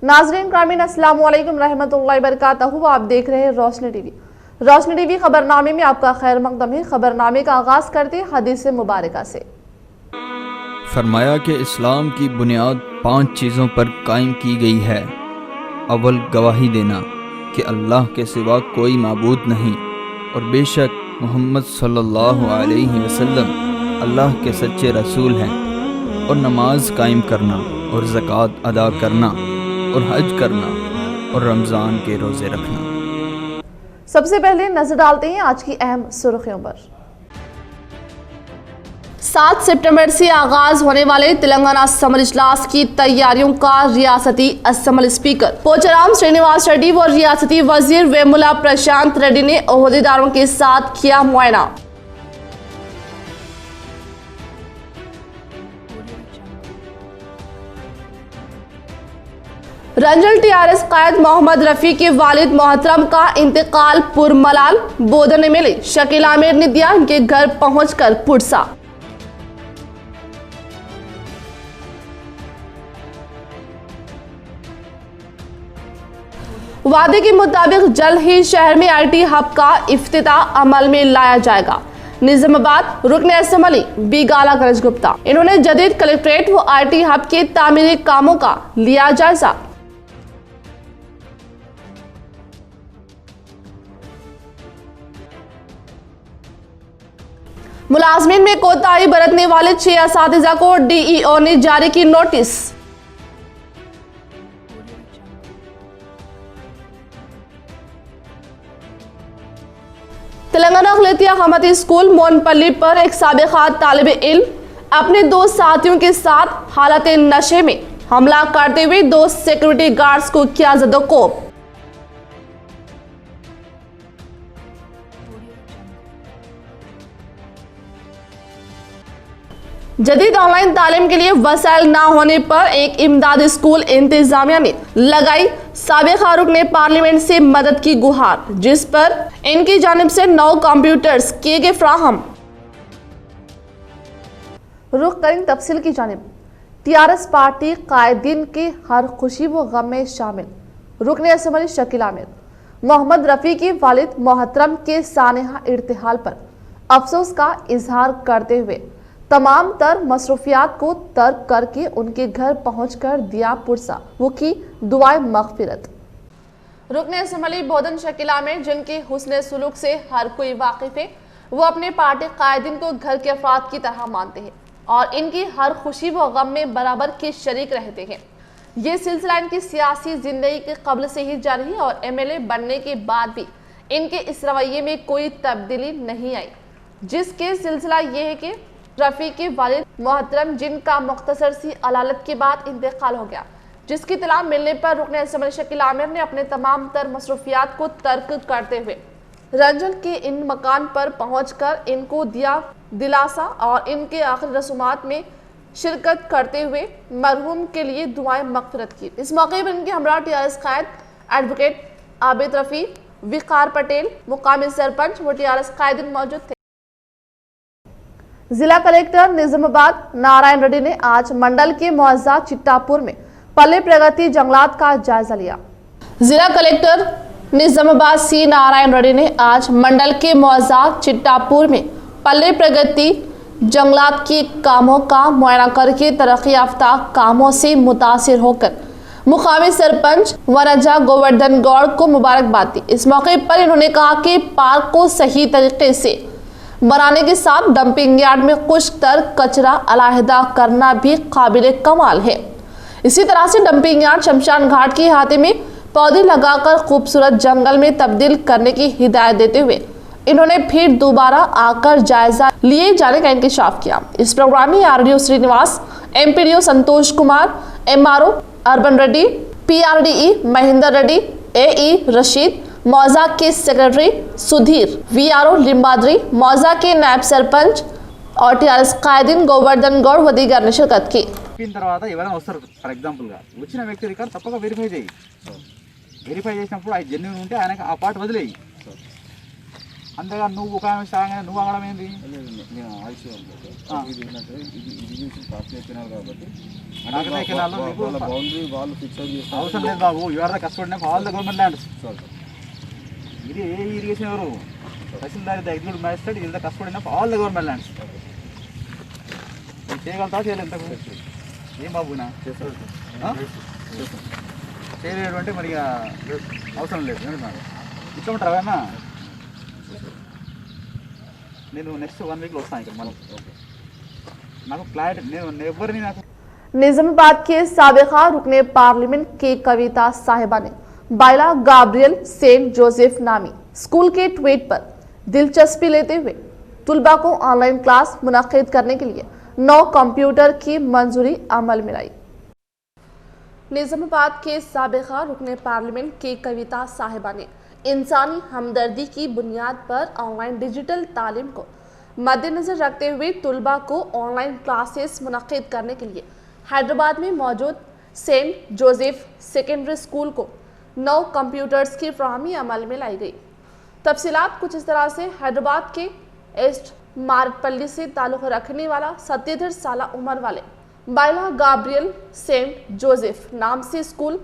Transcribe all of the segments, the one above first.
नाज़रीन ग्रामीण अस्सलाम वालेकुम रहमतुल्लाहि बरकातहू। आप देख रहे हैं रोशनी टीवी। रोशनी टीवी खबरनामे में आपका खैर मकदम है। खबरनामे का आगाज करते हैं हदीस मुबारका से। फरमाया कि इस्लाम की बुनियाद 5 चीज़ों पर कायम की गई है। अव्वल गवाही देना कि अल्लाह के सिवा कोई माबूद नहीं और बेशक मोहम्मद सल्लल्लाहु अलैहि वसल्लम अल्लाह के सच्चे रसूल हैं, और नमाज कायम करना और ज़कात अदा करना और हज करना और रमज़ान के रोज़े रखना। सबसे पहले नजर डालते हैं आज की अहम सुर्खियों पर। 7 सितंबर से आगाज होने वाले तेलंगाना असम्बली इजलास की तैयारियों का रियासती असम्बली स्पीकर पोचाराम श्रीनिवास रेड्डी व रियासती वजीर वेमुला प्रशांत रेड्डी ने ओहदेदारों के साथ किया मुआयना। रंजल टीआरएस कायद मोहम्मद रफी के वालिद मोहतरम का इंतकाल पुरमलाल बोधन एमएलए शकील आमिर ने दिया उनके घर पहुंचकर पुरसा। वादे के मुताबिक जल्द ही शहर में आईटी हब का इफ्तिताह अमल में लाया जाएगा। निजामाबाद रुकने असम्बली बी गाला गणेश गुप्ता, इन्होंने जदीद कलेक्ट्रेट व आईटी हब के तामीरी कामों का लिया जायजा। मुलाजमीन में कोताही बरतने वाले 6 असातिज़ा को डीईओ ने जारी की नोटिस। तेलंगाना अखिलतिया कमती स्कूल मोनपल्ली पर एक साबिक़ा तालिब इल्म अपने 2 साथियों के साथ हालत नशे में हमला करते हुए 2 सिक्योरिटी गार्ड्स को किया जदोकोब। जदीद ऑनलाइन तालीम के लिए वसाइल ना होने पर एक इमदादी स्कूल इंतजामिया ने लगाई साबिक़ा रुकने पार्लियामेंट से मदद की गुहार, जिस पर इनकी जानिब से 9 कंप्यूटर्स किए गए फ्राहम। रुख करें तफसील की जानिब। टीआरएस पार्टी कायदीन की हर खुशी व गम में शामिल रुकने असम्बली शकील आमिर मोहम्मद रफ़ी की वालिद मोहतरम के सानेहा इर्तिहाल पर अफसोस का इजहार करते हुए तमाम तर मसरूफियात को तर्क करके उनके घर पहुंचकर दिया पुरसा, वो की दुआए मगफिरत। रुकने असम्बली बोधन शकील आमिर, जिनके हुस्न सुलूक से हर कोई वाकिफ है, वो अपने पार्टी कायदीन को घर के अफराद की तरह मानते हैं और इनकी हर खुशी व गम में बराबर के शरीक रहते हैं। ये सिलसिला इनकी सियासी जिंदगी के कब्ल से ही जारी है और एमएलए बनने के बाद भी इनके इस रवैये में कोई तब्दीली नहीं आई, जिसके सिलसिला ये है कि रफ़ी के वालिद मोहतरम, जिनका मुख्तसर सी अलालत के बाद इंतकाल हो गया, जिसकी इत्तला मिलने पर रुकने असम्बली शकील आमिर ने अपने तमाम तर मसरूफियात को तर्क करते हुए रंजन के इन मकान पर पहुंचकर इनको दिया दिलासा और इनके आखिरी रसूमात में शिरकत करते हुए मरहूम के लिए दुआएं मगफिरत की। इस मौके पर इनके हमरा टीआरएस कायद एडवोकेट आबिद रफ़ी, विकार पटेल, मुकामी सरपंच व टीआरएस कायदीन मौजूद थे। जिला कलेक्टर निजामाबाद नारायण रेड्डी ने आज मंडल के मुअज़्ज़ा चिट्टापुर में पल्ले प्रगति जंगलात का जायजा लिया। जिला कलेक्टर निजामाबाद सी नारायण रेड्डी ने आज मंडल के मुअज़्ज़ा चिट्टापुर में पल्ले प्रगति जंगलात के कामों का मुआयना करके तरक्की याफ्ता कामों से मुतासिर होकर मुकामी सरपंच वनजा गोवर्धन गौड़ को मुबारकबाद दी। इस मौके पर इन्होंने कहा कि पार्क को सही तरीके से बनाने के साथ डंपिंग यार्ड में खुश्क तर कचरा अलहदा करना भी काबिल कमाल है। इसी तरह से डंपिंग यार्ड शमशान घाट के अहाते में पौधे लगाकर खूबसूरत जंगल में तब्दील करने की हिदायत देते हुए इन्होंने फिर दोबारा आकर जायजा लिए जाने का इंकशाफ किया। इस प्रोग्राम में RDO Srinivas, MPDO Santosh Kumar, MRO urban Reddy, पीआरडीई Mahendra Reddy, एई रशीद, मौजा के सेक्रेटरी सुधीर, वीआरओ लिम्बाद्री, मौजा के नायब सरपंच और टीआरएस कायदीन गोवर्धन गौड़ व दीगर ने शिरकत की। తర్వాత ఎవరైనా వస్తారు, ఫర్ ఎగ్జాంపుల్ గా వచ్చిన వ్యక్తి రికార్డ్ తప్పక వెరిఫై చేయి. వెరిఫై చేసినప్పుడు అది జెన్యూన్ ఉంటే ఆయనకు ఆ పార్ట్ వదిలేయి. అంతేగా నువ్వు ఒక ఆమె సాగానే నువ్వు అనడం ఏంది? నేను ఆ విషయం ఇది ఏంటంటే ఇది ఇరిగేషన్ కాస్ట్లీ కెనాల్ కాబట్టి కాకతీయ కెనాల్లో మీకు వాళ్ళ బౌండరీ వాళ్ళు ఫిక్స్ అవుట్ చేస్తారు. అవసరం లేదు బాబు, you are the custodian of all the government lands. ఇది ఏ ఇరిగేషన్ ఎవరు? Tahsildar the executive magistrate is the custodian of all the government lands. చేయగలుగుతా చేయలేదు ఏం బాబునా చేయలేడు అంటే మరి అవసరం లేదు. ఇచ్చుకుంటారా అన్నా? నేను నెక్స్ట్ 1 వీక్లో వస్తాను ఇక్కడ మనం. నాకు క్లారిటీ నేను ఎవరిని నాకు निजामाबाद के साबिका रुकने पार्लियामेंट की कविता साहिबा ने बाइला गाब्रियल सेंट जोसेफ नामी स्कूल के ट्वीट पर दिलचस्पी लेते हुए तुलबा को ऑनलाइन क्लास मुनक्किद करने के लिए 9 कंप्यूटर की मंजूरी अमल में लाई। निजामाबाद के साबिका रुकने पार्लियामेंट की कविता साहिबा ने इंसानी हमदर्दी की बुनियाद पर ऑनलाइन डिजिटल तालीम को मद्देनजर रखते हुए तुलबा को ऑनलाइन क्लासेस मुनक्किद करने के लिए हैदराबाद में मौजूद सेंट जोसेफ सेकेंडरी स्कूल को 9 कंप्यूटर्स की फ्राहमी अमल में लाई गई। तफसीलात कुछ इस तरह से। हैदराबाद के ईस्ट मार्गपल्ली से ताल्लुक़ रखने वाला 77 साल उम्र वाले बाइला गाब्रियल सेंट जोसेफ नाम से स्कूल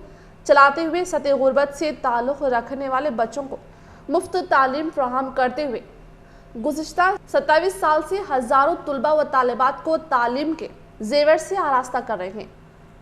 चलाते हुए सतह गुर्बत से ताल्लुक़ रखने वाले बच्चों को मुफ्त तालीम फ्राहम करते हुए गुज़िश्ता 27 साल से हज़ारों तुलबा व तालिबात को तालीम के जेवर से आरास्ता कर रहे हैं।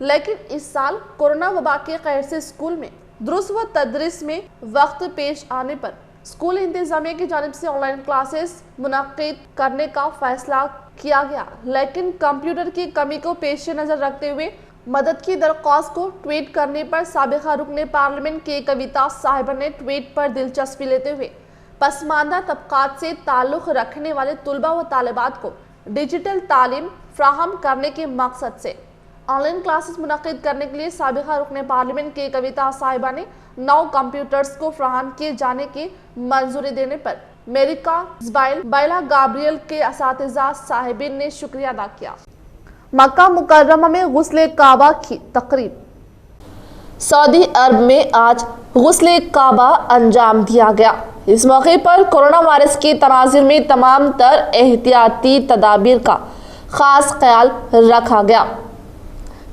लेकिन इस साल कोरोना वबा के कहर से स्कूल में दुरुस्त व तदरीस में वक्त पेश आने पर स्कूल इंतजामिया की जानिब से ऑनलाइन क्लासेस मुनक्किद करने का फैसला किया गया। लेकिन कंप्यूटर की कमी को पेश नज़र रखते हुए मदद की दरख्वास्त को ट्वीट करने पर साबिका रुकने पार्लियामेंट की कविता साहिबा ने ट्वीट पर दिलचस्पी लेते हुए पसमानदा तबकात से ताल्लुक़ रखने वाले तुलबा व तालिबात को डिजिटल तालीम फ्राहम करने के मकसद से ऑनलाइन क्लासेस मुनक्किद करने के लिए साबिका रुकने पार्लियामेंट की कविता साहिबा ने 9 कंप्यूटर्स को फ्राहम किए जाने की मंजूरी देने पर मेरिका बाइला गाब्रियल के असातिज़ा साहिबीन ने शुक्रिया अदा किया। मक्का मुकर्रमा में गुस्ले काबा की तकरीब। सऊदी अरब में आज गुस्ले काबा अंजाम दिया गया। इस मौके पर कोरोना वायरस के तनाज़ुर में तमाम तर एहतियाती तदाबीर का ख़ास ख्याल रखा गया।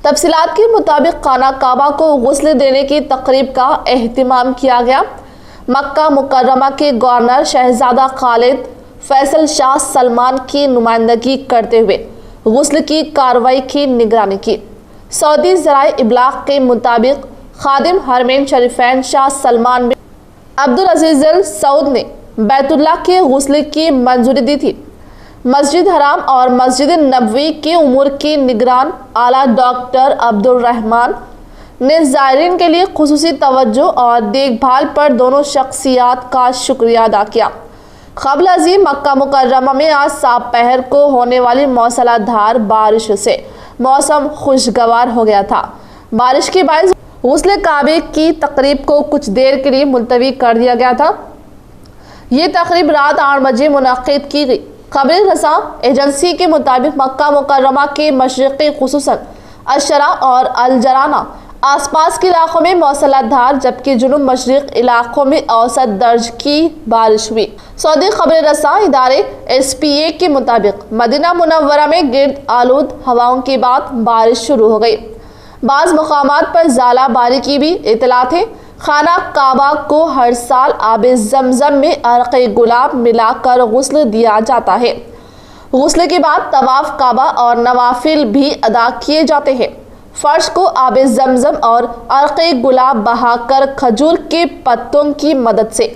तफसीलात के मुताबिक खाना काबा को गुस्ल देने की तकरीब का एहतिमाम किया गया। मक्का मुकर्रमा के गवर्नर शहजादा खालिद फैसल शाह सलमान की नुमाइंदगी करते हुए गुस्ल की कार्रवाई की निगरानी की। सऊदी ज़राए इब्लाग के मुताबिक खादिम हरमैन शरीफैन शाह सलमान बिन अब्दुल अजीज अल सऊद ने बैतुल्लाह के गुस्ल की मंजूरी दी थी। मस्जिद हराम और मस्जिद नबवी के उमूर की निगरान आला डॉक्टर अब्दुल रहमान ने ज़ायरीन के लिए खुसूसी तवज्जो और देखभाल पर दोनों शख्सियात का शुक्रिया अदा किया। क़ब्ल अज़ीम मक्का मुकर्रमा में आज साफ पहर को होने वाली मौसलाधार बारिश से मौसम खुशगवार हो गया था। बारिश के बायस गुस्ल काबे की तकरीब को कुछ देर के लिए मुलतवी कर दिया गया था। ये तकरीब रात 8 बजे मुनक्किद की गई। खबर रसा एजेंसी के मुताबिक मक्का मुकर्रमा के मशरिक़ी खुसूसन अशरा और अलजराना आसपास के इलाकों में मौसलाधार जबकि जुनूब मशरिक़ इलाकों में औसत दर्ज की बारिश हुई। सऊदी खबर रसा इदारे SPA के मुताबिक मदीना मुनव्वरा में गिर्द आलूद हवाओं के बाद बारिश शुरू हो गई। बाज़ मकामात पर ज़ाला बारी की भी इतला थे। खाना काबा को हर साल आब जमजम में अर्क़े गुलाब मिलाकर गुस्ल दिया जाता है। गुस्ल के बाद तवाफ़ काबा और नवाफिल भी अदा किए जाते हैं। फ़र्श को आब जमजम और अर्क़े गुलाब बहाकर खजूर के पत्तों की मदद से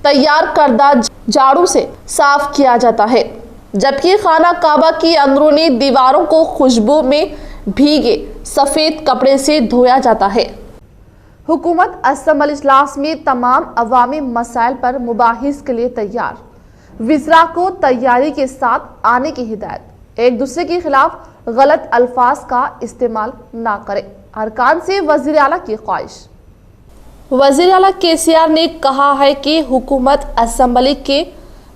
तैयार करदा झाड़ू से साफ किया जाता है, जबकि खाना काबा की अंदरूनी दीवारों को खुशबू में भीगे सफ़ेद कपड़े से धोया जाता है। हुकूमत असम्बली इजलास में तमाम अवामी मसाइल पर मुबाहिस के लिए तैयार। विज़रा को तैयारी के साथ आने की हिदायत। एक दूसरे के खिलाफ गलत अल्फाज का इस्तेमाल ना करें। अरकान से वज़ीर आला की ख्वाहिश। वज़ीर आला KCR ने कहा है कि हुकूमत असम्बली के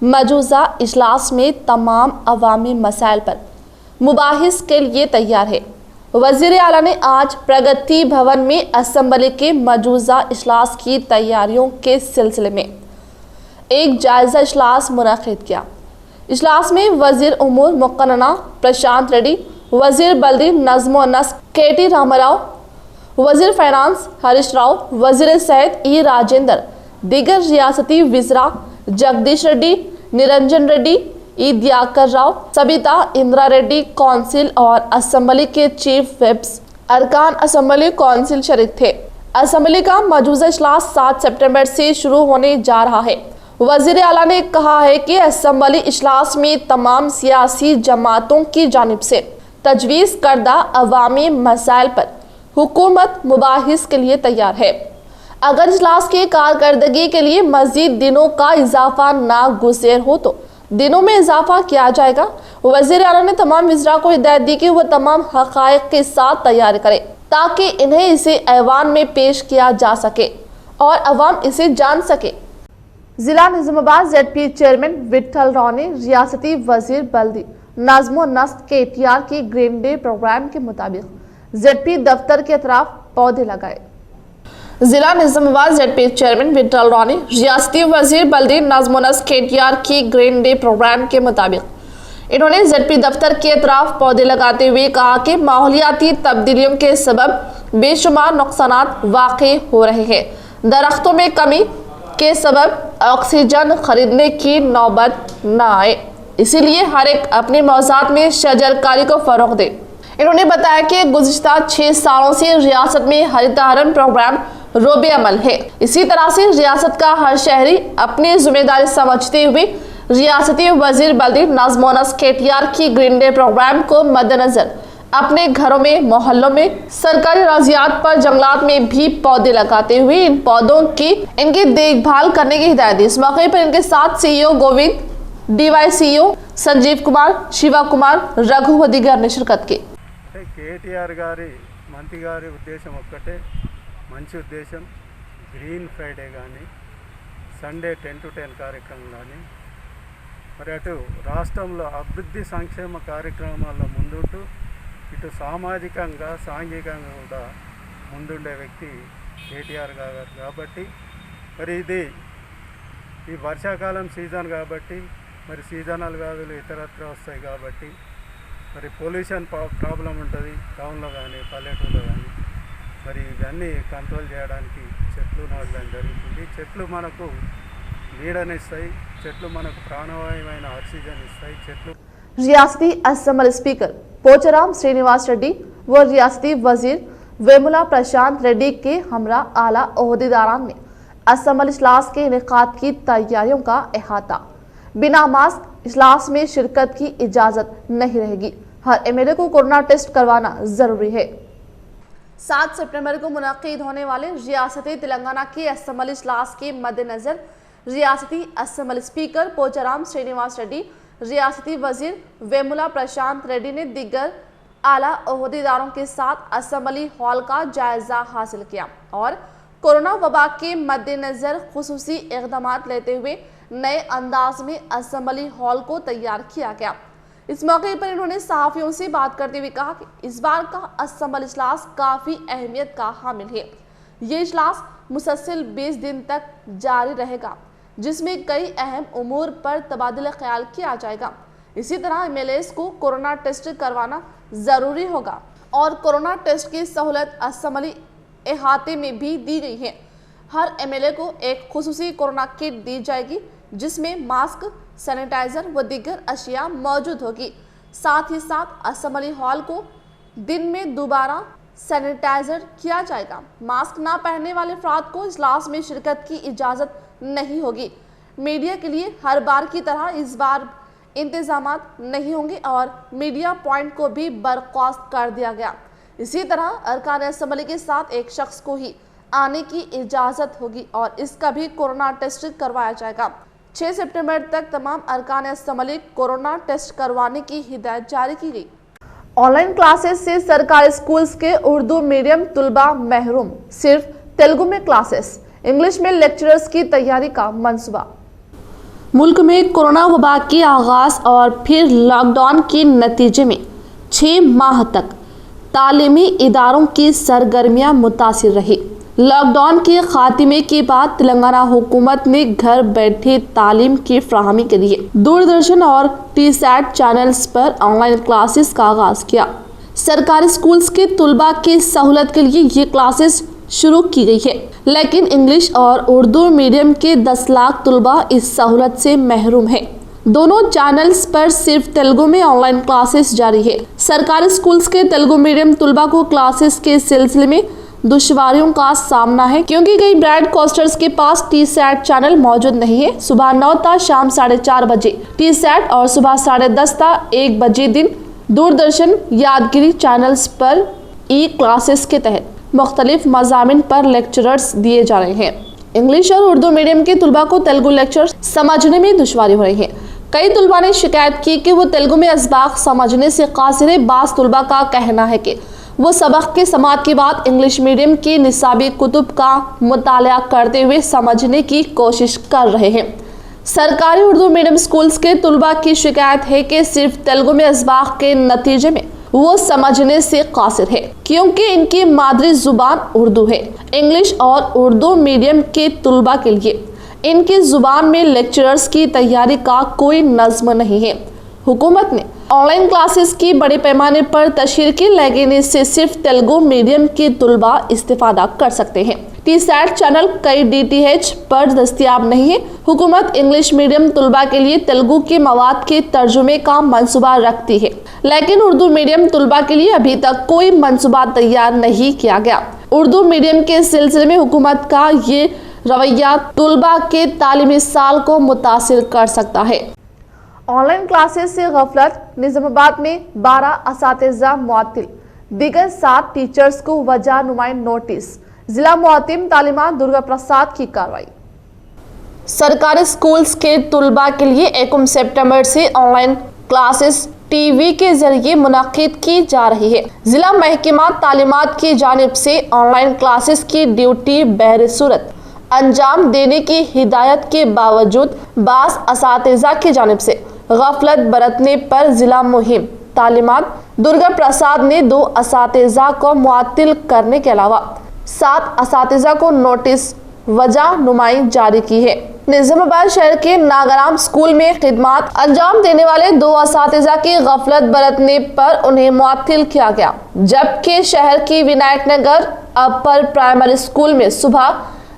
मौजूदा इजलास में तमाम अवामी मसाइल पर मुबाहिस के लिए तैयार है। वज़ीर आला ने आज प्रगति भवन में असम्बली के मौजूदा इजलास की तैयारियों के सिलसिले में एक जायजा इजलास मुनक़िद किया। इजलास में वजीर उमूर मुक़न्ना प्रशांत रेड्डी, वजीर बल्दी नज़्म व नस्क KT रामाराव, वजीर फाइनेंस हरीश राव, वजीर सेहत E राजेंद्र, दीगर रियासती वज़रा जगदीश रेड्डी, निरंजन रेड्डी, E दियाकर राव, सबिता इंदिरा रेड्डी कौंसिल और असम्बली के चीफ व्हिप्स अरकान असम्बली कौंसिल शरीक थे। असम्बली का मौजूदा इजलास 7 सितंबर से शुरू होने जा रहा है। वज़ीर आला ने कहा है कि असम्बली इजलास में तमाम सियासी जमातों की जानिब से तजवीज़ करदा अवामी मसाइल पर हुकूमत मुबाहिस के लिए तैयार है। अगर इजलास की कारकर्दगी के लिए मज़ीद दिनों का इजाफा नागुज़ेर हो तो दिनों में इजाफा किया जाएगा। वज़ीर आला ने तमाम वज़रा को हिदायत दी कि वह तमाम हक़ाइक़ के साथ तैयारी करे ताकि इन्हें इसे ऐवान में पेश किया जा सके और अवाम इसे जान सके। जिला निज़ामाबाद ZP चेयरमैन विट्ठल राव ने रियासती वजीर बल्दी नज़्म व नस्क KTR की ग्रीन डे प्रोग्राम के मुताबिक ZP दफ्तर के अतराफ पौधे लगाए। जिला निज़ामाबाद ZP चेयरमैन विट्ठल राव ने रियासती वजीर बल्दी नज़्म व नस्क KTR की ग्रीन डे प्रोग्राम के मुताबिक इन्होंने ZP दफ्तर के अतराफ पौधे लगाते हुए कहा कि माहौलियाती तब्दीलियों के सबब बेशुमार नुकसानात वाक़ई हो रहे हैं। दरख्तों में कमी के सबब ऑक्सीजन खरीदने की नौबत न आए, इसीलिए हर एक अपने मौज़ात में शजरकारी को फ़रोग़ दे। इन्होंने बताया कि गुज़िश्ता 6 सालों से रियासत में हरितहारण प्रोग्राम रोबे अमल है। इसी तरह से रियासत का हर शहरी अपनी जिम्मेदारी समझते हुए रियासती वजीर बल्दी नज़्म व नस्क KTR की ग्रीन डे प्रोग्राम को मद्देनजर अपने घरों में, मोहल्लों में, सरकारी राजियात पर, जंगलात में भी पौधे लगाते हुए इन पौधों की इनकी देखभाल करने की हिदायत दी। इस मौके पर इनके साथ CEO Govind, DY CEO Sanjeev Kumar, Shiva Kumar, Raghu व दीगर ने शिरकत की। KTR గారి మంత్రి గారి ఉద్దేశం ఒక్కటే, మంచి ఉద్దేశం। గ్రీన్ ఫ్రైడే కానీ, సండే 10 to 10 కార్యక్రమం కానీ, మరి అటు రాష్ట్రంలో అభివృద్ధి సంక్షేమ కార్యక్రమాల్లో ముందుంటూ ఇటు సామాజికంగా సాంఘికంగా కూడా ముందుండే వ్యక్తి KTR గారు కాబట్టి మరి ఇది ఈ వర్షాకాలం సీజన్ కాబట్టి మరి సీజనల్ వ్యాధులు ఇతరత్ర వస్తాయి కాబట్టి మరి పొల్యూషన్ ప్రాబ్లం ఉంటుంది టౌన్లో కానీ పల్లెటూరులో కానీ మరి ఇవన్నీ కంట్రోల్ చేయడానికి చెట్లు నాటడం జరుగుతుంది। చెట్లు మనకు నీడనిస్తాయి, చెట్లు మనకు ప్రాణవాయువైన ఆక్సిజన్ ఇస్తాయి। చెట్లు रियासती असम्बली स्पीकर पोचाराम श्रीनिवास रेड्डी व रियासती वजीर वेमुला प्रशांत रेड्डी के हमरा आला ओहदेदारान ने असम्बली इजलास के इनेकाद की तैयारियों का अहाता। बिना मास्क इजलास में शिरकत की इजाजत नहीं रहेगी। हर MLA को कोरोना टेस्ट करवाना जरूरी है। 7 सितंबर को मुनक़िद होने वाले रियासती तेलंगाना के असम्बली इजलास के मद्देनजर रियासती असम्बली स्पीकर पोचाराम श्रीनिवास रेड्डी, रियासती वजीर वेमुला प्रशांत रेड्डी ने दिग्गर आला ओहदेदारों के साथ असम्बली हॉल का जायजा हासिल किया और कोरोना वबा के मद्देनजर खुसूसी इक़दामात लेते हुए नए अंदाज में असम्बली हॉल को तैयार किया गया। इस मौके पर इन्होंने सहाफ़ियों से बात करते हुए कहा कि इस बार का असम्बली इजलास काफ़ी अहमियत का हामिल है। ये इजलास मुसलसल 20 दिन तक जारी रहेगा, जिसमें कई अहम उमूर पर तबादला ख्याल किया जाएगा। इसी तरह MLAs को कोरोना टेस्ट करवाना ज़रूरी होगा और कोरोना टेस्ट की सहूलत असम्बली अहाते में भी दी गई है। हर MLA को एक खुसूसी कोरोना किट दी जाएगी, जिसमें मास्क, सैनिटाइज़र व दीगर अशिया मौजूद होगी। साथ ही साथ असम्बली हॉल को दिन में दोबारा सैनिटाइज़र किया जाएगा। मास्क ना पहनने वाले अफराद को इजलास में शिरकत की इजाज़त नहीं होगी। मीडिया के लिए हर बार की तरह इस बार इंतजामात नहीं होंगे और मीडिया पॉइंट को भी बर्खास्त कर दिया गया। इसी तरह अरकान असम्बली के साथ एक शख्स को ही आने की इजाज़त होगी और इसका भी कोरोना टेस्ट करवाया जाएगा। 6 सितंबर तक तमाम अरकान असम्बली कोरोना टेस्ट करवाने की हिदायत जारी की गई। ऑनलाइन क्लासेस से सरकारी स्कूल्स के उर्दू मीडियम तुलबा महरूम, सिर्फ तेलुगु में क्लासेस, इंग्लिश में लेक्चरर्स की तैयारी का मंसूबा। मुल्क में कोरोना वबा के आगाज़ और फिर लॉकडाउन के नतीजे में 6 माह तक तालीमी इदारों की सरगर्मियां मुतासिर रही। लॉकडाउन के खात्मे के बाद तेलंगाना हुकूमत ने घर बैठे तालीम की फ्राहमी के लिए दूरदर्शन और टीसैट चैनल्स पर ऑनलाइन क्लासेस का आगाज किया। सरकारी स्कूल्स के तुलबा की सहूलत के लिए ये क्लासेस शुरू की गई है, लेकिन इंग्लिश और उर्दू मीडियम के 10 लाख तुलबा इस सहूलत से महरूम है। दोनों चैनल्स पर सिर्फ तेलुगु में ऑनलाइन क्लासेस जारी है। सरकारी स्कूल्स के तेलुगु मीडियम तुलबा को क्लासेस के सिलसिले में दुश्वारियों का सामना है, क्योंकि कई ब्रॉडकास्टर्स के पास टीसैट चैनल मौजूद नहीं है। सुबह 9 ता शाम 4:30 बजे टीसैट और सुबह 10:30 ता 1 बजे दिन दूरदर्शन यादगिरी चैनल्स पर ई क्लासेस के तहत मुख्तलिफ मज़ामिन पर लेक्चरर्स दिए जा रहे हैं। इंग्लिश और उर्दू मीडियम के तुलबा को तेलुगु लेक्चर समझने में दुश्वारी हो रही है। कई तुलबा ने शिकायत की कि वो तेलुगु में असबाक समझने से कासिर है। बास तुलबा का कहना है कि वो सबक के समाअत के बाद इंग्लिश मीडियम की निसाबी कुतुब का मुताला करते हुए समझने की कोशिश कर रहे हैं। सरकारी उर्दू मीडियम स्कूल्स के तुलबा की शिकायत है कि सिर्फ तेलुगु में असबाक के नतीजे में वो समझने से कासिर है, क्योंकि इनकी मादरी जुबान उर्दू है। इंग्लिश और उर्दू मीडियम के तुलबा के लिए इनकी जुबान में लेक्चरर्स की तैयारी का कोई नज़्म नहीं है। हुकूमत ने ऑनलाइन क्लासेस की बड़े पैमाने पर तशहीर की, लेकिन इससे सिर्फ तेलुगु मीडियम के तुलबा इस्तेफादा कर सकते हैं। टीसैट चैनल कई DTH पर दस्तियाब नहीं है। हुकूमत इंग्लिश मीडियम तुलबा के लिए तेलुगु के मवाद के तर्जुमे का मंसूबा रखती है, लेकिन उर्दू मीडियम तुलबा के लिए अभी तक कोई मंसूबा तैयार नहीं किया गया। उर्दू मीडियम के सिलसिले में हुकूमत का ये रवैया तुलबा के तालीमी साल को मुतासिर कर सकता है। ऑनलाइन क्लासेस से गफलत, निजामाबाद में 12 असातिज़ा मुअत्तिल, दीगर 7 टीचर्स को वजह नुमाई नोटिस। जिला मुअत्तिम तालीमात दुर्गा प्रसाद की कार्रवाई। सरकारी स्कूल्स के तुलबा के लिए 1 सितंबर से ऑनलाइन क्लासेस टीवी के जरिए मुनक्किद की जा रही है। जिला महकमा तालीमात की जानिब से ऑनलाइन क्लासेस की ड्यूटी बहर सूरत अंजाम देने की हिदायत के बावजूद बास असातिज़ा की जानिब से गफलत बरतने पर जिला मुहिम तालीमात दुर्गा प्रसाद ने 2 असातिज़ा को मुअत्तिल करने के अलावा 7 असातिज़ा को नोटिस वजह नुमाई जारी की है। निजामाबाद शहर के नागराम स्कूल में खिदमत अंजाम देने वाले 2 असातिज़ा की गफलत बरतने पर उन्हें मुअत्तिल किया गया, जबकि शहर की विनायक नगर अपर प्राइमरी स्कूल में सुबह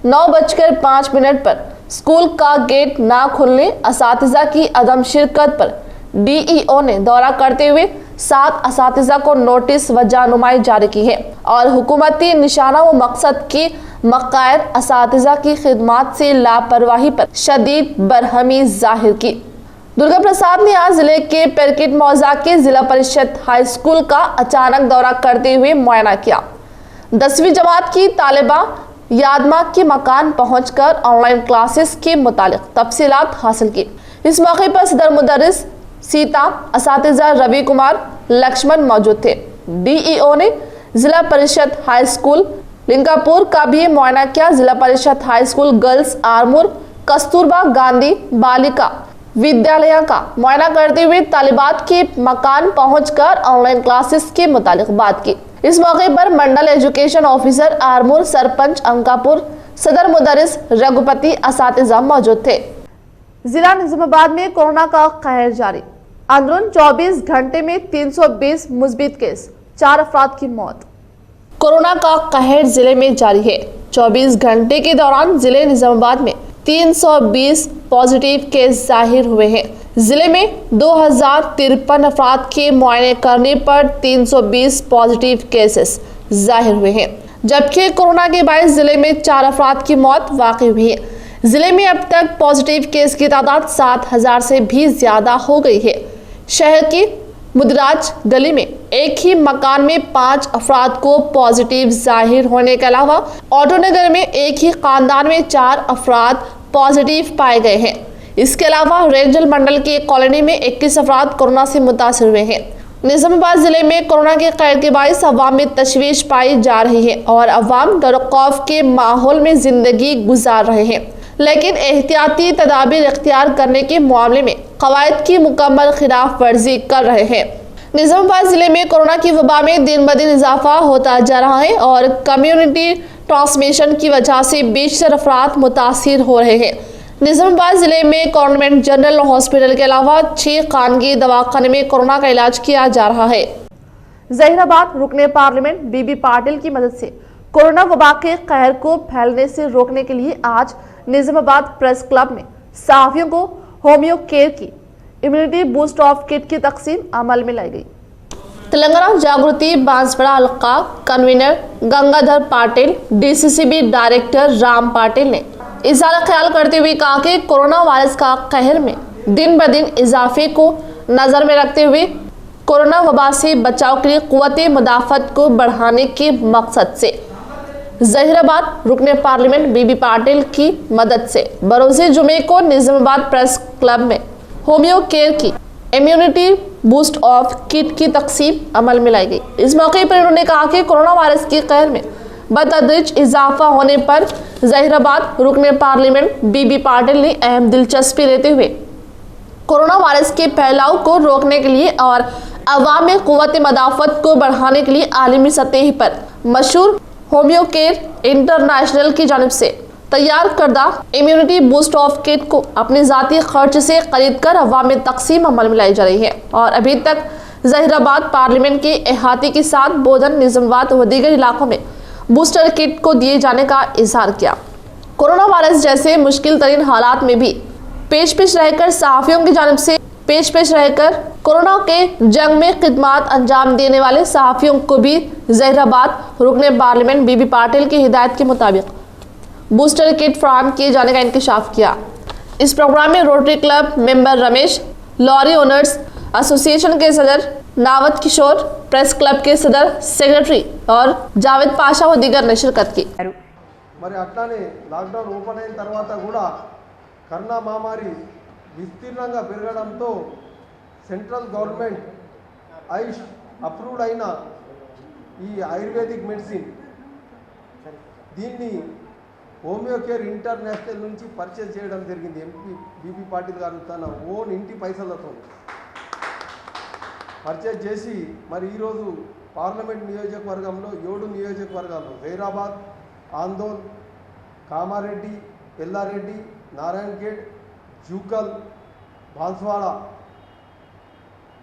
9:05 पर स्कूल का गेट ना खुलने, असातिज़ा की अदम शिरकत पर DEO ने दौरा करते हुए 7 असातिज़ा को नोटिस वजह नुमाई जारी की है और हुकूमती निशाना व मकसद की मकायर असातिज़ा की खिदमत से लापरवाही पर शदीद बरहमी जाहिर की। दुर्गा प्रसाद ने आज जिले के पेरकिट मौजा के जिला परिषद हाई स्कूल का अचानक दौरा करते हुए मुआयना किया। 10वीं जमात की तालिबा यादमा के मकान पहुंचकर ऑनलाइन क्लासेस के मुतालिक तफसीलात हासिल की। इस मौके पर सदर मुदर्रिस सीता, असातिज़ा रवि कुमार, लक्ष्मण मौजूद थे। DEO ने जिला परिषद हाई स्कूल लिंकापुर का भी मुआयना किया। जिला परिषद high school girls Armoor Kasturba Gandhi Balika Vidyalaya का मुआयना करते हुए तालिबात के मकान पहुंचकर ऑनलाइन क्लासेस के मुतालिक बात की। इस मौके पर मंडल एजुकेशन ऑफिसर आरमूर, सरपंच अंकापुर, सदर मुदर्रिस रघुपति, असातिज़ा मौजूद थे। जिला निजामाबाद में कोरोना का कहर जारी। अंदरून 24 घंटे में 320 मुस्बित केस, 4 अफराद की मौत। कोरोना का कहर जिले में जारी है। 24 घंटे के दौरान जिले निजामाबाद में 320 पॉजिटिव केस जाहिर हुए हैं। जिले में 2053 अफराद के मुआयने करने पर 320 पॉजिटिव केसेस जाहिर हुए हैं, जबकि कोरोना के बायस जिले में 4 अफराद की मौत वाक़ई हुई है। जिले में अब तक पॉजिटिव केस की तादाद 7000 से भी ज्यादा हो गई है। शहर की मुदराज गली में एक ही मकान में 5 अफराद को पॉजिटिव जाहिर होने के अलावा ऑटो नगर में एक ही खानदान में 4 अफराद पॉजिटिव पाए गए हैं। इसके अलावा रेंजल मंडल की एक कॉलोनी में 21 अफराद कोरोना से मुतासिर हुए हैं। निजामाबाद जिले में कोरोना के कहर के बायस अवाम में तशवीश पाई जा रही है और अवाम डर खौफ के माहौल में जिंदगी गुजार रहे हैं, लेकिन एहतियाती तदाबीर इख्तियार करने के मामले में कवायद की मुकम्मल खिलाफ वर्जी कर रहे हैं। निजामाबाद जिले में कोरोना की वबा में दिन ब दिन इजाफा होता जा रहा है और कम्युनिटी ट्रांसमिशन की वजह से बेशतर अफराद मुतासिर हो रहे हैं। निजामाबाद जिले में गवर्नमेंट जनरल हॉस्पिटल के अलावा 6 खानगी दवाखाने में कोरोना का इलाज किया जा रहा है। जहीराबाद रुकने पार्लियामेंट बीबी पाटिल की मदद से कोरोना वबा के कहर को फैलने से रोकने के लिए आज निजामाबाद प्रेस क्लब में सहाफियों को होमियो केयर की इम्यूनिटी बूस्ट ऑफ किट की तकसीम अमल में लाई गई। तेलंगाना जागृति बांसवाड़ा हल्का convener Gangadhar Patil, DCCB director Ram Patil ने इजारा ख्याल करते हुए कहा कि कोरोना वायरस का कहर में दिन ब दिन इजाफे को नजर में रखते हुए कोरोना वबा से बचाव के लिए कुव्वते मुदाफत को बढ़ाने के मकसद से जहीराबाद रुकने पार्लियामेंट बीबी पाटिल की मदद से बरोज़े जुमे को निजामाबाद प्रेस क्लब में होमियो केयर की इम्यूनिटी बूस्ट ऑफ किट की तकसीम अमल में लाई गई। इस मौके पर उन्होंने कहा कि कोरोना वायरस के कहर में बतदरीज इजाफा होने पर जहीराबाद रुकने पार्लियामेंट बीबी पाटिल ने अहम दिलचस्पी लेते हुए कोरोना वायरस के फैलाव को रोकने के लिए और अवाम में कुव्वत मदाफत को बढ़ाने के लिए आलमी सतह पर मशहूर होमियो केयर इंटरनेशनल की जानिब से तैयार करदा इम्यूनिटी बूस्ट ऑफ किट को अपने जाती खर्च से खरीद कर अवाम में तकसीम अमल में लाई जा रही है और अभी तक जहीराबाद पार्लियामेंट के अहाते के साथ बोधन, निजामाबाद व दीगर इलाकों में बूस्टर किट को दिए जाने का इजहार किया। कोरोना वायरस जैसे मुश्किल तरीन हालात में भी पेश रहकर सहाफियों की जानिब से पेश रहकर कोरोना के जंग में खिदमत अंजाम देने वाले सहाफियों को भी जहीराबाद रुकने पार्लियामेंट बीबी पाटिल की हिदायत के मुताबिक बूस्टर किट फराहम किए जाने का इंकशाफ किया। इस प्रोग्राम में rotary club member Ramesh, lorry owners association के सदर नावत किशोर, प्रेस क्लब के सदर सेक्रेटरी और जावेद पाशा व दीगर ने शिरकत की। మరి అట్లానే లాక్డౌన్ ఓపెన్ అయిన తర్వాత కూడా కరోనా మహమ్మారి విస్తీర్ణంగా పెరగడంతో సెంట్రల్ గవర్నమెంట్ ఐష్ అప్రూవ్డ్ అయిన ఈ ఆయుర్వేదిక్ మెడిసిన్ దీన్ని హోమియో కేర్ ఇంటర్నేషనల్ నుంచి పర్చేజ్ చేయడం జరిగింది। ఎంపీ బీబీ పాటిల్ గారు తన ఓన్ ఇంటి పైసలతో పర్చేజ్ చేసి మరి ఈరోజు పార్లమెంట్ నియోజకవర్గంలో 7 నియోజకవర్గాల్లో జైరాబాద్, ఆందోల్, కామారెడ్డి, ఎల్లారెడ్డి, నారాయణఖేడ్, జూకల్, బాన్స్వాడ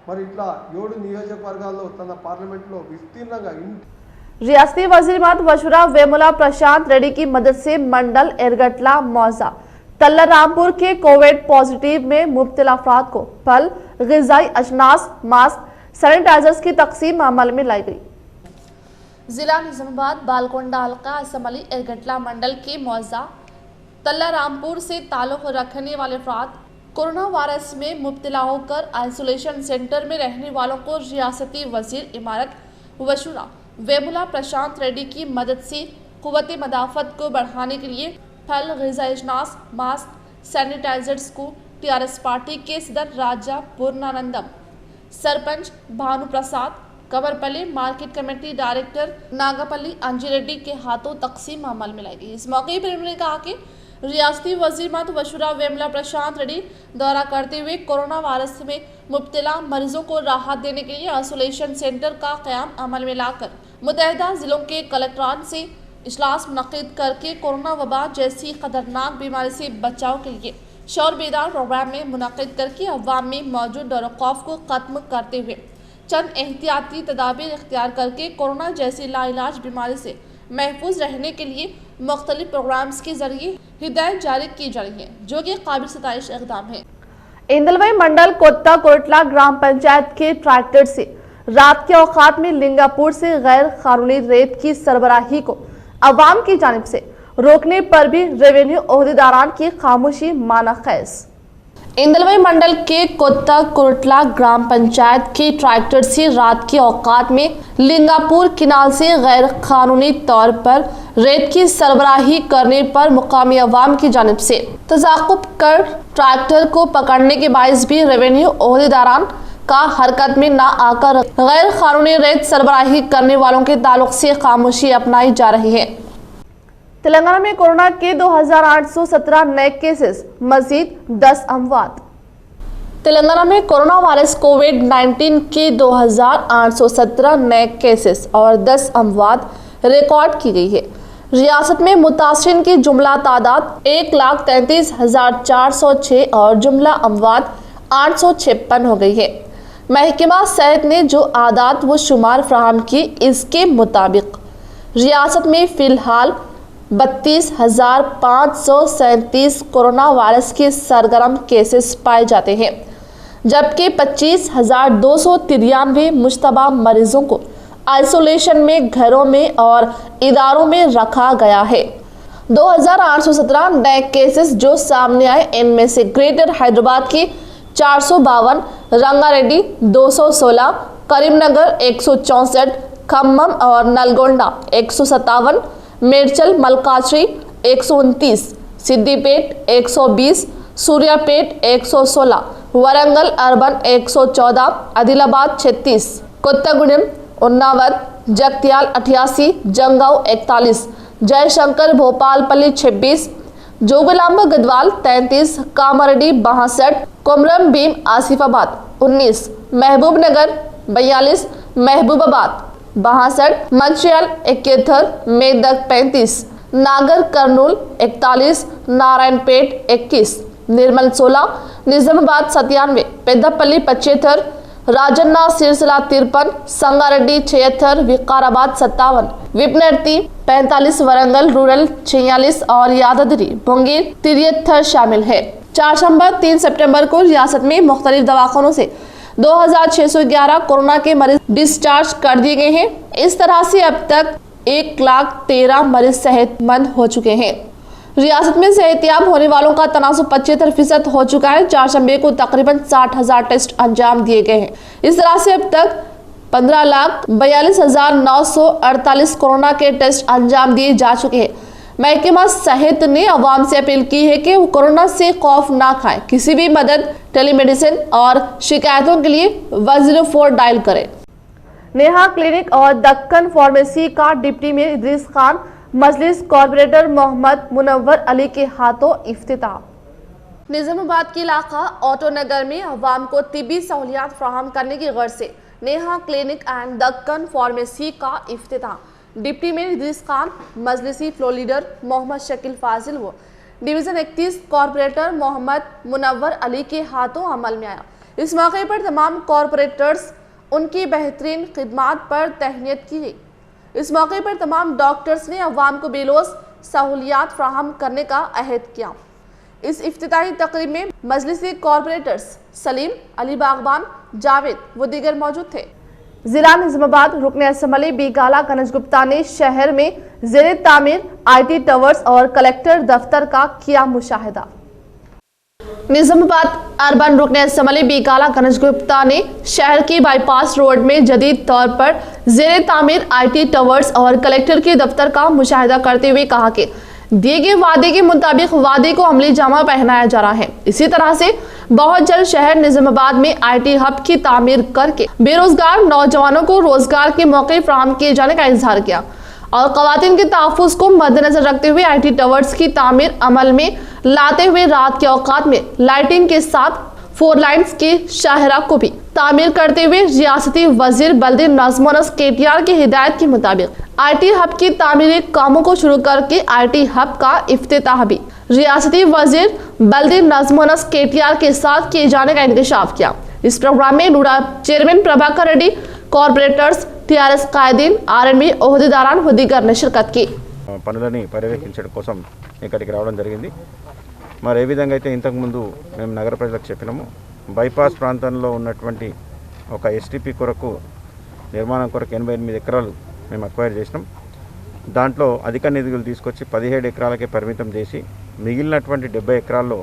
మరి ఇట్లా 7 నియోజకవర్గాల్లో తన పార్లమెంట్లో విస్తీర్ణంగా रियासती वज़ीर वशुरा वेमुला प्रशांत रेड्डी की मदद से मंडल एरगटला मौजा तल्लारामपुर के कोविड पॉजिटिव में मुब्तला अफराद को फल, ग़िज़ाई अजनास, मास्क, सैनिटाइजर्स की तकसीम अमल में लाई गई। जिला निजामाबाद बालकोंडा हल्का असम्बली एरगटला मंडल के मौजा तल्लारामपुर से ताल्लुक़ रखने वाले अफराद कोरोना वायरस में मुब्तला होकर आइसोलेशन सेंटर में रहने वालों को रियासती वज़ीर इमारत वशुरा वेमुला प्रशांत रेड्डी की मदद से कुव्वते मदाफत को बढ़ाने के लिए फल, ग़िज़ाई अजनास, मास्क, सैनिटाइजर्स को टीआरएस पार्टी के सदर राजा पूर्णानंदम, सरपंच भानु प्रसाद, कमरपल्ली मार्केट कमेटी डायरेक्टर नागापल्ली अंजी रेड्डी के हाथों तकसीम अमल में लाई गई। इस मौके पर उन्होंने कहा कि रियासती वज़ीर वशुरा वेमुला प्रशांत रेड्डी दौरा करते हुए कोरोना वायरस में मुब्तला मरीजों को राहत देने के लिए आइसोलेशन सेंटर का क़याम अमल में लाकर मुतहदा ज़िलों के कलेक्टरान से इजलास मुनक़िद करके कोरोना वबा जैसी ख़तरनाक बीमारी से बचाव के लिए शौर बेदार प्रोग्राम में मुनक़िद करके अवाम में मौजूद डर खौफ को ख़त्म करते हुए चंद एहतियाती तदाबीर इख्तियार करके कोरोना जैसी लाइलाज बीमारी से महफूज रहने के लिए मुख्तलिफ प्रोग्राम्स के जरिए हिदायत जारी की जा रही है, जो कि काबिल सताइश इक़दाम है। इंदलवई मंडल कोत्ता कोटला ग्राम पंचायत के ट्रैक्टर से रात के औकात में लिंगापुर से गैर कानूनी रेत की सरबराही को अवाम की जानिब से रोकने पर भी रेवेन्यू ओहदेदारान की खामोशी माना खैस। इंदलवई मंडल के कोत्ता कोटला ग्राम पंचायत के ट्रैक्टर से रात के औकात में लिंगापुर किनाल से गैर कानूनी तौर पर रेत की सरबराही करने पर मुकामी अवाम की जानिब से तजाकुब कर ट्रैक्टर को पकड़ने के बायस भी रेवेन्यू ओहदेदारान का हरकत में ना आकर गैर कानूनी रेत सरबराही करने वालों के ताल्लुक से खामोशी अपनाई जा रही है। तेलंगाना में कोरोना के 2817 नए केसेस, मजीद 10 अमवात। तेलंगाना में कोरोना वायरस कोविड-19 के 2817 नए केसेस और 10 अमवात रिकॉर्ड की गई है। रियासत में मुतासिरीन की जुमला तादाद 1,33,406 और जुमला अमवात 856 हो गई है। महकमा सेहत ने जो आदात व शुमार फ्राहम की, इसके मुताबिक रियासत में फ़िलहाल 32,537 कोरोना वायरस के सरगर्म केसेस पाए जाते हैं, जबकि 25,293 मुश्तबा मरीजों को आइसोलेशन में घरों में और इदारों में रखा गया है। 2,817 नए केसेस जो सामने आए, इनमें से ग्रेटर हैदराबाद के 452, रंगारेड्डी 216, करीमनगर 164, खम्मम और नलगोंडा 157, मेरचल मलकाछरी 129, सिद्दीपेट 120, सूर्यापेट 116, वरंगल अर्बन 114, आदिलाबाद 36, कोत्तागुडेम 59, जगत्याल 88, जंगांव 41, जयशंकर भोपालपल्ली 26, जोगुलांब गढ़वाल 33, कामारेड्डी 62, कोमरम भीम आसिफाबाद 19, महबूबनगर 42, महबूबाबाद 62, मंचियल 71, मेदक 35, नागर कर्नूल 41, नारायणपेट 21, निर्मल 16, निजामाबाद 97, पेद्दापल्ली 75, राजन्ना सिरसिला 53, संगारेड्डी 76, विकाराबाद 57, विपनर्ती 45, वरंगल रूरल 46 और यादाद्री भोंगीर 73 शामिल है। चारशंबा 3 सितंबर को रियासत में मुख्तलिफ दवाखानों से 2,611 कोरोना के मरीज डिस्चार्ज कर दिए गए हैं। इस तरह से अब तक 1,13,000 मरीज सेहतमंद हो चुके हैं। रियासत में सेहतियाब होने वालों का तनासुब 75% हो चुका है। चारशंबे को तकरीबन 60,000 टेस्ट अंजाम दिए गए हैं। इस तरह से अब तक 15,42,948 कोरोना के टेस्ट अंजाम दिए जा चुके हैं। महकमा सेहत ने अवाम से अपील की है कि वो कोरोना से खौफ ना खाएं। किसी भी मदद, टेलीमेडिसिन और शिकायतों के लिए 104 डायल करें। नेहा क्लिनिक और दक्कन फार्मेसी का डिप्टी मेयर इदरीस खान, मजलिस कॉर्पोरेटर मोहम्मद मुनव्वर अली के हाथों इफ्तिताह। निजामाबाद के इलाका ऑटो नगर में अवाम को तिब्बी सहूलियात फराहम करने की गर्ज से Neha clinic and Deccan pharmacy का इफ्तिताह डिप्टी मेयर इदरीस खान, मजलिसी फ्लोर लीडर मोहम्मद शकील फाजिल व डिवीज़न 31 कॉर्पोरेटर मोहम्मद मुनव्वर अली के हाथों अमल में आया। इस मौके पर तमाम कॉर्पोरेटर्स उनकी बेहतरीन खिदमात पर तहनीत की गई। इस मौके पर तमाम डॉक्टर्स ने अवाम को बेलोस सहूलियात फराहम करने का अहद किया। इस इफ्तिताही तकरीब में मजलिसी कॉर्पोरेटर्स सलीम, अली बागबान, जावेद व दीगर मौजूद थे। जिला निजामाबाद रुकन असम्बली बीगाला गणेश गुप्ता ने शहर में ज़ेरे तामीर IT टावर्स और कलेक्टर दफ्तर का किया मुशाहिदा। निजामाबाद अर्बन रुकन असम्बली बीगाला गणेश गुप्ता ने शहर की बाईपास रोड में जदीद तौर पर ज़ेरे तामीर IT टावर्स और कलेक्टर के दफ्तर का मुशाहिदा करते हुए कहा कि दिए गए वादे के मुताबिक वादे को अमली जामा पहनाया जा रहा है। इसी तरह से बहुत जल्द शहर निजामाबाद में IT हब की तामीर करके बेरोजगार नौजवानों को रोजगार के मौके फराहम किए जाने का इजहार किया और खवातीन के तहफ़्फ़ुज़ को मद्देनजर रखते हुए IT टावर्स की तामीर अमल में लाते हुए रात के औकात में लाइटिंग के साथ 4 लाइन्स के शाहरा को भी तामीर करते हुए रियासती वजीर बल्दी नज़्म व नस्क KTR की हिदायत के मुताबिक IT हब की तामीरी कामों को शुरू करके IT हब का इफ्तिताह भी रियासती वजीर बल्दी नज़्म व नस्क KTR के साथ किए जाने का इंकशाफ किया। इस प्रोग्राम में Rura chairman Prabhakar Reddy, corporators, TRS कायदीन, RNB ओहदेदारान व दीगर ने शिरकत की। పనులని పర్యవేక్షించడం కోసం ఇక్కడికి రావడం జరిగింది। మరి ఏ విధంగా అయితే ఇంతకుముందు మేము నగర ప్రజలకు చెప్పినాము, బైపాస్ ప్రాంతంలో ఉన్నటువంటి ఒక STP కొరకు నిర్మాణం కొరకు 88 ఎకరాలు మేము అక్వైర్ చేసినాం। దాంట్లో అధిక నిధులు తీసుకొచ్చి 17 ఎకరాలకే పరిమితం చేసి మిగిలినటువంటి 70 ఎకరాల్లో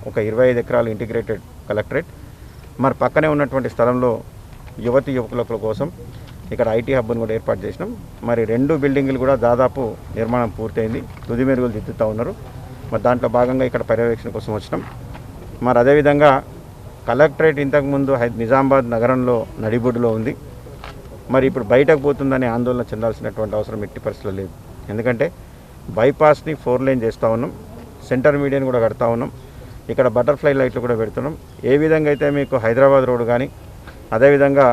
ఒక 25 ఎకరాలు ఇంటిగ్రేటెడ్ కలెక్టరేట్, మరి పక్కనే ఉన్నటువంటి స్థలంలో యువతి యువకుల కోసం ఇక్కడ IT హబ్ను కూడా ఏర్పాటు చేసినాం। మరి 2 బిల్డింగులు కూడా దాదాపు నిర్మాణం పూర్తయింది, తుది మెరుగులు దిద్దుతూ ఉన్నారు। మరి దాంట్లో భాగంగా ఇక్కడ పర్యవేక్షణ కోసం వచ్చినాం। మరి అదేవిధంగా కలెక్టరేట్ ఇంతకుముందు నిజామాబాద్ నగరంలో నడిబొడ్డులో ఉంది, మరి ఇప్పుడు బయటకు పోతుందని ఆందోళన చెందాల్సినటువంటి అవసరం ఎట్టి పరిస్థితుల్లో లేదు। ఎందుకంటే బైపాస్ని 4 లైన్ చేస్తూ ఉన్నాం, సెంటర్ మీడియాని కూడా కడతా ఉన్నాం, ఇక్కడ బటర్ఫ్లై లైట్లు కూడా పెడుతున్నాం। ఏ విధంగా అయితే మీకు హైదరాబాద్ రోడ్ కానీ అదేవిధంగా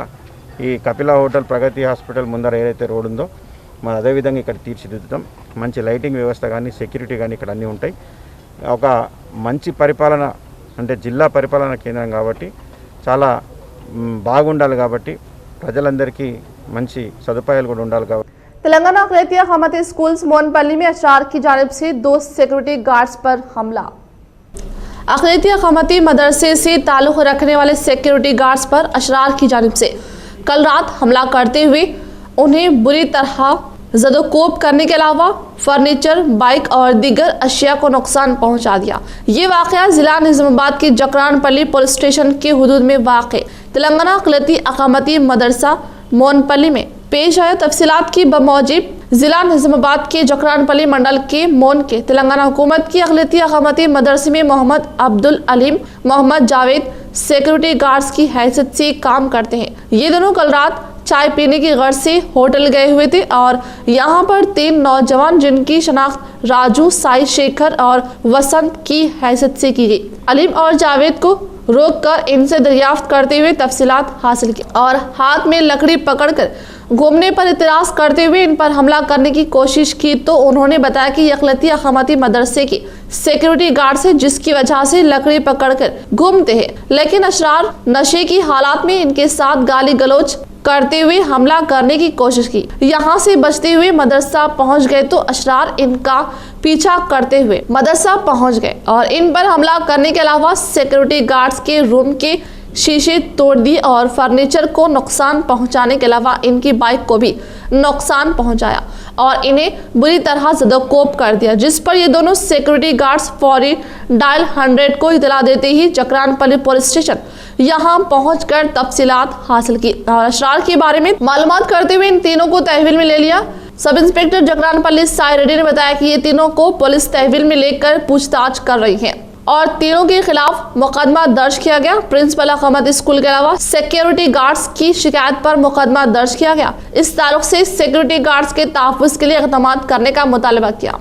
ఈ కపిల హోటల్, ప్రగతి హాస్పిటల్ ముందర ఏదైతే రోడ్ ఉందో మరి అదేవిధంగా ఇక్కడ తీర్చిదిద్దుతాం. మంచి లైటింగ్ వ్యవస్థ కానీ సెక్యూరిటీ కానీ ఇక్కడ అన్నీ ఉంటాయి. ఒక మంచి పరిపాలన అంటే జిల్లా పరిపాలన కేంద్రం కాబట్టి చాలా బాగుండాలి కాబట్టి ప్రజలందరికీ మంచి సదుపాయాలు కూడా ఉండాలి కాబట్టి तेलंगाना अखिलतिया खमती स्कूल्स मोनपल्ली में अशरार की जानिब से 2 सिक्योरिटी गार्ड्स पर हमला। अखिलतिया खमती मदरसे से ताल्लुक़ रखने वाले सिक्योरिटी गार्ड्स पर अशरार की जानिब से कल रात हमला करते हुए उन्हें बुरी तरह ज़दोकोब करने के अलावा फर्नीचर, बाइक और दीगर अशिया को नुकसान पहुंचा दिया। ये वाक़या ज़िला निज़ामाबाद के जकरानपल्ली पुलिस स्टेशन के हुदूद में वाक़ तेलंगाना अखिलती अकामती मदरसा मोनपल्ली में पेश आया। तफसीलात की बमौजिब ज़िला निज़ामाबाद के जकरानपल्ली मंडल के मोन के तेलंगाना हुकूमत की अखिलती अकामती मदरसे में मोहम्मद अब्दुल अलीम, मोहम्मद जावेद सिक्योरिटी गार्ड्स की हैसियत से काम करते हैं। ये दोनों कल रात चाय पीने की गर्ज से होटल गए हुए थे और यहाँ पर 3 नौजवान जिनकी शनाख्त राजू, साई, शेखर और वसंत की हैसियत से की गई। अलीम और जावेद को रोक कर इनसे दरियाफ्त करते हुए तफसीलात हासिल की और हाथ में लकड़ी पकड़कर घूमने पर इतराज़ करते हुए इन पर हमला करने की कोशिश की तो उन्होंने बताया कि अखिलती अकामती मदरसे की सिक्योरिटी गार्ड से जिसकी वजह से लकड़ी पकड़कर घूमते हैं, लेकिन अशरार नशे की हालात में इनके साथ गाली गलौज करते हुए हमला करने की कोशिश की। यहाँ से बचते हुए मदरसा पहुँच गए तो अशरार इनका पीछा करते हुए मदरसा पहुँच गए और इन पर हमला करने के अलावा सिक्योरिटी गार्ड्स के रूम के शीशे तोड़ दिए और फर्नीचर को नुकसान पहुंचाने के अलावा इनकी बाइक को भी नुकसान पहुंचाया और इन्हें बुरी तरह ज़दोकोब कर दिया, जिस पर ये दोनों सिक्योरिटी गार्ड्स फौरी डायल 100 को इतला देते ही जकरानपल्ली पुलिस स्टेशन यहाँ पहुंचकर तफसीलात हासिल की और अशरार के बारे में मालूमात करते हुए इन तीनों को तहवील में ले लिया। सब इंस्पेक्टर जकरानपल्ली साई रेड्डी ने बताया कि ये तीनों को पुलिस तहवील में लेकर पूछताछ कर रही है और तीनों के खिलाफ मुकदमा दर्ज किया गया। प्रिंसिपल अकामती स्कूल के अलावा सिक्योरिटी गार्ड्स की शिकायत पर मुकदमा दर्ज किया गया। इस ताल्लुक से सिक्योरिटी गार्ड्स के तहफ़्फ़ुज़ के लिए इक़दाम करने का मुतालबा किया।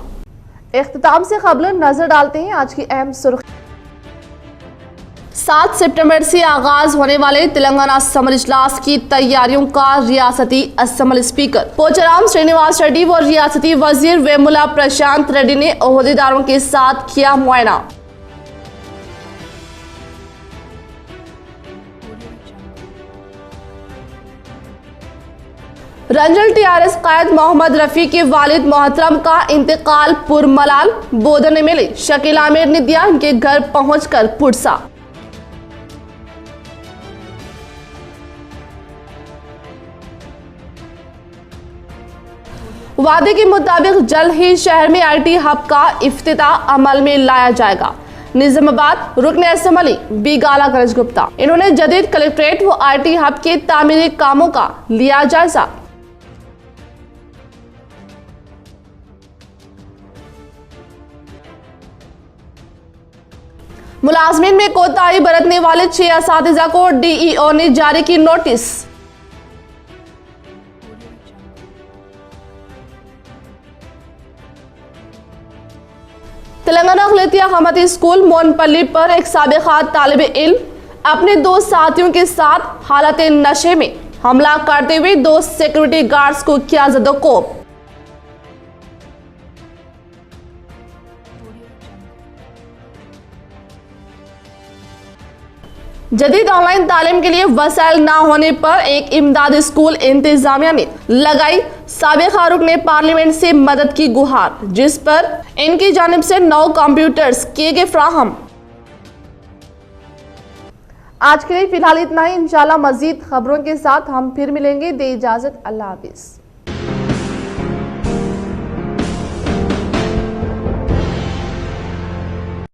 इख्तिताम से क़ब्ल नजर डालते हैं आज की अहम सुर्ख़ी। 7 सितंबर से आगाज होने वाले तेलंगाना असम्बली इजलास की तैयारियों का रियासती असम्बली स्पीकर पोचाराम श्रीनिवास रेड्डी व रियासती वजीर वेमुला प्रशांत रेड्डी ने ओहदेदारों के साथ किया मुआयना। रंजल टीआरएस कायद मोहम्मद रफी के वालिद मोहतरम का इंतकाल पुरमलाल बोधन में मिले। शकील आमिर ने दिया इनके घर पहुंचकर पुरसा। वादे के मुताबिक जल्द ही शहर में आईटी हब का इफ्तिताह अमल में लाया जाएगा। निजामाबाद रुकन असम्बली बी गालागंज गुप्ता। इन्होंने जदीद कलेक्ट्रेट व आईटी हब के तामीरी कामों का लिया जायजा। मुलाजमीन में कोताही बरतने वाले 6 असातिज़ा को डीईओ ने जारी की नोटिस। तेलंगाना अखिलतिया खमती स्कूल मोनपल्ली पर एक साबिक़ा तालिब इल्म अपने 2 साथियों के साथ हालत नशे में हमला करते हुए 2 सिक्योरिटी गार्ड्स को किया ज़दोकोब। जदीद ऑनलाइन तालीम के लिए वसाइल ना होने पर एक इमदादी स्कूल इंतजामिया ने लगाई साबिक़ा रुकने पार्लियामेंट से मदद की गुहार, जिस पर इनकी जानिब से 9 कंप्यूटर्स किए गए फ्राहम। आज के लिए फिलहाल इतना ही। इंशाल्लाह मजीद खबरों के साथ हम फिर मिलेंगे। दे इजाजत, अल्लाह हाफिज।